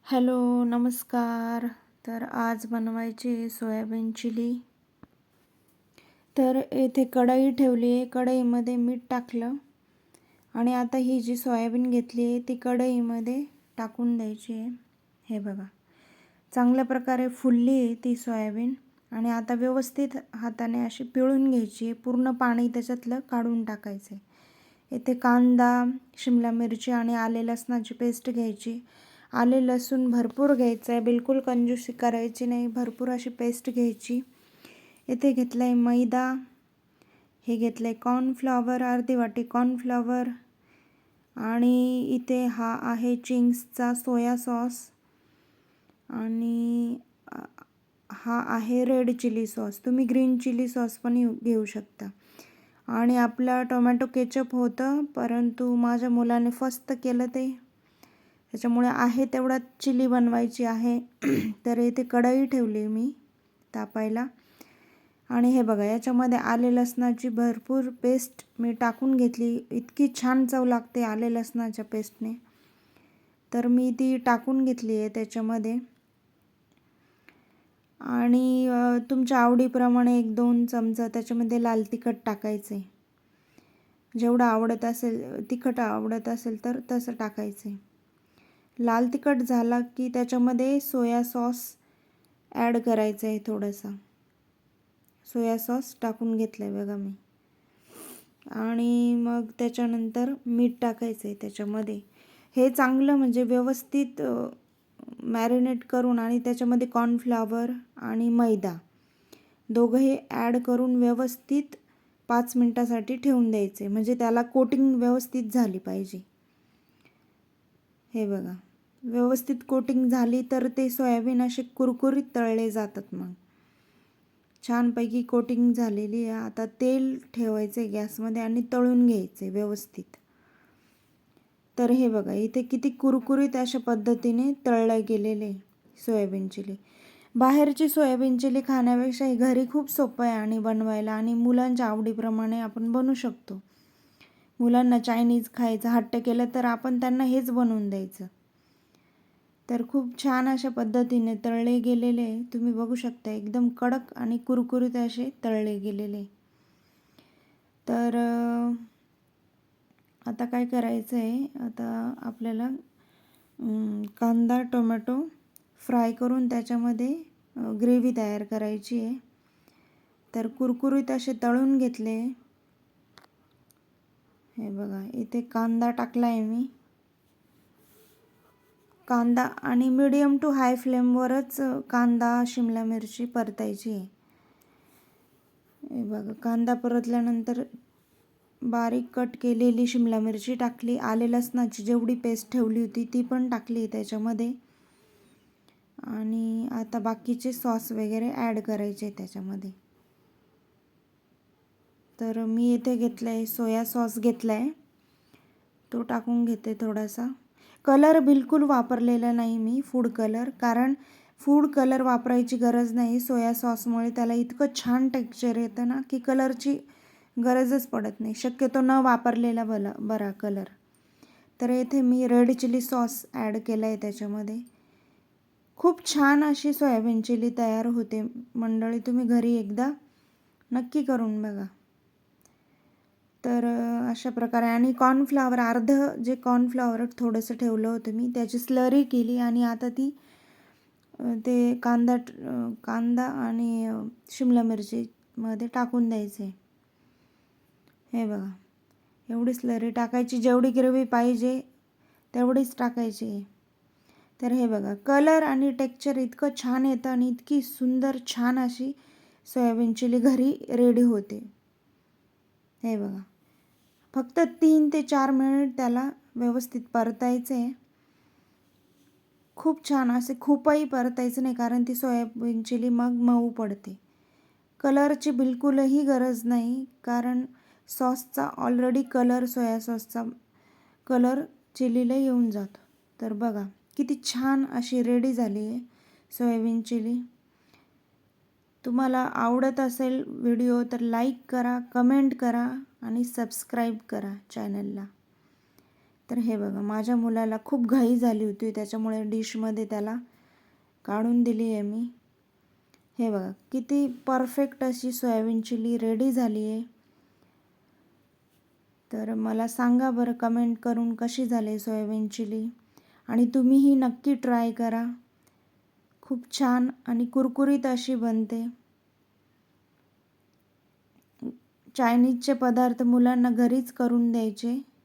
Hello, नमस्कार. तर आज बनवायची सोयाबीन चिली. तर येथे कढई ठेवली आहे. कढईमध्ये मीठ टाकलं आणि आता ही जी सोयाबीन घेतली आहे ती कढईमध्ये टाकून द्यायची आहे. हे बघा, चांगल्या प्रकारे फुलली आहे ती सोयाबीन आणि आता व्यवस्थित हाताने अशी पिळून घ्यायची आहे. पूर्ण पाणी त्याच्यातलं काढून टाकायचं आहे. येथे कांदा, शिमला मिरची आणि आले लसणाची पेस्ट घ्यायची. आले लसूण भरपूर घ्यायचं आहे, बिलकुल कंजूसी करायची नाही, भरपूर अशी पेस्ट घ्यायची. इथे घेतलं आहे मैदा, हे घेतलं आहे कॉर्नफ्लॉवर, अर्धी वाटी कॉर्नफ्लॉवर आणि इथे हा आहे चिंग्सचा सोया सॉस आणि हा आहे रेड चिली सॉस. तुम्ही ग्रीन चिली सॉस पण घेऊ शकता. आणि आपला टोमॅटो केचप होतं, परंतु माझ्या मुलाने फस्त केलं ते, त्याच्यामुळे आहे तेवढ्यात चिली बनवायची आहे. तर इथे कढई ठेवली मी तापायला आणि हे बघा, याच्यामध्ये आले लसणाची भरपूर पेस्ट मी टाकून घेतली. इतकी छान चव लागते आले लसणाच्या पेस्टने, तर मी ती टाकून घेतली आहे त्याच्यामध्ये. आणि तुमच्या आवडीप्रमाणे 1-2 चमचा त्याच्यामध्ये लाल तिखट टाकायचं आहे. जेवढं आवडत असेल, तिखट आवडत असेल तर तसं टाकायचं आहे. लाल तिखट झाला की त्याच्यामध्ये सोया सॉस ॲड करायचं आहे. थोडासा सोया सॉस टाकून घेतलं आहे बघा मी. आणि मग त्याच्यानंतर मीठ टाकायचं आहे त्याच्यामध्ये. हे चांगलं म्हणजे व्यवस्थित मॅरिनेट करून आणि त्याच्यामध्ये कॉर्नफ्लॉवर आणि मैदा दोघंही ॲड करून व्यवस्थित 5 मिनटासाठी ठेवून द्यायचे, म्हणजे त्याला कोटिंग व्यवस्थित झाली पाहिजे. हे बघा, व्यवस्थित कोटिंग झाली तर ते सोयाबीन असे कुरकुरीत तळले जातात. मग छानपैकी कोटिंग झालेली आहे. आता तेल ठेवायचे गॅसमध्ये आणि तळून घ्यायचे व्यवस्थित. तर हे बघा, इथे किती कुरकुरीत अशा पद्धतीने तळले गेलेले सोयाबीन चिली. बाहेरची सोयाबीन चिली खाण्यापेक्षा घरी खूप सोपं आहे आणि बनवायला, आणि मुलांच्या आवडीप्रमाणे आपण बनवू शकतो. मुलांना चायनीज खायचं हट्ट केलं तर आपण त्यांना हेच बनवून द्यायचं. तर खूप छान अशा पद्धतीने तळले गेलेले तुम्ही बघू शकता, एकदम कडक आणि कुरकुरीत असे तळले गेलेले. तर आता काय करायचं आहे, आता आपल्याला कांदा टोमॅटो फ्राय करून त्याच्यामध्ये ग्रेव्ही तयार करायची आहे. तर कुरकुरीत असे तळून घेतले. हे बघा, इथे कांदा टाकला आहे मी. कांदा आणि मीडियम टू हाय फ्लेमवरच कांदा शिमला मिरची परतायची आहे. हे बघा, कांदा परतल्यानंतर बारीक कट केलेली शिमला मिरची टाकली. आले लसणाची जेवढी पेस्ट ठेवली होती ती पण टाकली त्याच्यामध्ये. आणि आता बाकीचे सॉस वगैरे ॲड करायचे त्याच्यामध्ये. तर मी इथे घेतलं आहे सोया सॉस घेतला आहे, तो टाकून घेते थोडासा. कलर बिलकुल वापरलेला नाही मी, फूड कलर, कारण फूड कलर वापरायची गरज नाही. सोया सॉसमुळे त्याला इतकं छान टेक्स्चर येतं ना की कलरची गरजच पडत नाही, शक्यतो न वापरलेला बरा कलर. तर इथे मी रेड चिली सॉस ॲड केला आहे त्याच्यामध्ये. खूप छान अशी सोयाबीन चिली तयार होते मंडळी, तुम्ही घरी एकदा नक्की करून बघा. तर अशा प्रकारे, आणि कॉर्नफ्लॉवर जे कॉर्नफ्लॉवर थोडंसं ठेवलं होतं मी, त्याची स्लरी केली आणि आता ती ते कांदा आणि शिमला मिरचीमध्ये टाकून द्यायचे. हे बघा, एवढी स्लरी टाकायची, जेवढी ग्रेव्ही पाहिजे तेवढीच टाकायची. तर हे बघा, कलर आणि टेक्स्चर इतकं छान येतं आणि इतकी सुंदर छान अशी सोयाबीन चिली घरी रेडी होते. हे बघा, फक्त 3 ते 4 मिनिट त्याला व्यवस्थित परतायचं आहे. खूप छान, असे खूपही परतायचं नाही, कारण ती सोयाबीन चिली मग मऊ पडते. कलरची बिलकुलही गरज नाही, कारण सॉसचा ऑलरेडी कलर, सोया सॉसचा कलर चिलीला येऊन जातो. तर बघा, किती छान अशी रेडी झाली आहे सोयाबीन चिली. तुम्हाला आवडत असेल व्हिडिओ तर लाईक करा, कमेंट करा आणि सबस्क्राईब करा चॅनलला. तर हे बघा, माझ्या मुलाला खूप घाई झाली होती, त्याच्यामुळे डिशमध्ये त्याला काढून दिली आहे मी. हे बघा, किती परफेक्ट अशी सोयाबीन चिली रेडी झाली आहे. तर मला सांगा बरं कमेंट करून कशी झाली सोयाबीन चिली, आणि तुम्हीही नक्की ट्राय करा. खूप छान आणि कुरकुरीत अशी बनते. चायनीजचे पदार्थ मुलांना घरीच करून द्यायचे.